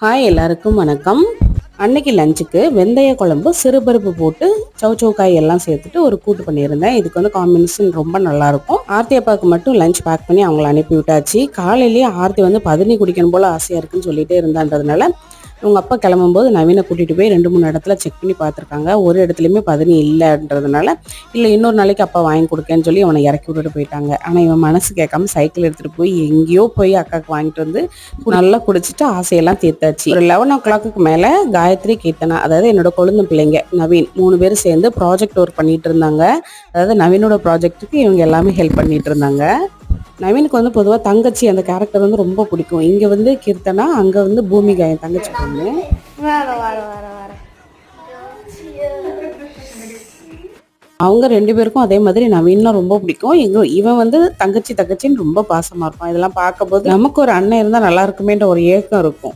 Hi எல்லாருக்கும் வணக்கம். அன்னைக்கு லஞ்சுக்கு வெந்தய குழம்பு சிறுபருப்பு போட்டு சவுச்சவுக்காய் எல்லாம் சேர்த்துட்டு ஒரு கூட்டு பண்ணியிருந்தேன். இதுக்கு வந்து காம்பினேஷன் ரொம்ப நல்லா இருக்கும். ஆர்த்தி அப்பாவுக்கு மட்டும் லஞ்ச் பேக் பண்ணி அவங்கள அனுப்பி விட்டாச்சு. காலையிலேயே ஆர்த்தி வந்து பதனி குடிக்கணும் போல ஆசையா இருக்குன்னு சொல்லிட்டே இருந்தான்றதுனால உங்க அப்பா கிளம்பும்போது நவீனை கூட்டிட்டு போய் 2-3 இடத்துல செக் பண்ணி பார்த்துருக்காங்க. ஒரு இடத்துலையுமே பதனி இல்லைன்றதுனால இல்லை இன்னொரு நாளைக்கு அப்பா வாங்கி கொடுக்கேன்னு சொல்லி அவனை இறக்கி விட்டுட்டு போயிட்டாங்க. ஆனால் இவன் மனசு கேட்காம சைக்கிள் எடுத்துட்டு போய் எங்கேயோ போய் அக்காவுக்கு வாங்கிட்டு வந்து நல்லா குடிச்சிட்டு ஆசையெல்லாம் தீர்த்தாச்சு. ஒரு 11 o'clock மேலே காயத்ரி கீர்த்தனா, அதாவது என்னோட கொழுந்த பிள்ளைங்க நவீன் 3 பேரும் சேர்ந்து ப்ராஜெக்ட் ஒர்க் பண்ணிட்டு இருந்தாங்க. அதாவது நவீனோட ப்ராஜெக்ட்டுக்கு இவங்க எல்லாமே ஹெல்ப் பண்ணிட்டு இருந்தாங்க. நவீனுக்கு வந்து பொதுவாக தங்கச்சி அந்த கேரக்டர் வந்து ரொம்ப பிடிக்கும். இங்கே வந்து கீர்த்தனா, அங்கே வந்து பூமிகா என் தங்கச்சி பொண்ணு. அவங்க 2 பேருக்கும் அதே மாதிரி நவீன்னா ரொம்ப பிடிக்கும். இவன் வந்து தங்கச்சின்னு ரொம்ப பாசமா இருப்பான். இதெல்லாம் பார்க்கும்போது நமக்கு ஒரு அண்ணன் இருந்தால் நல்லா இருக்குமேன்ற ஒரு ஏக்கம் இருக்கும்.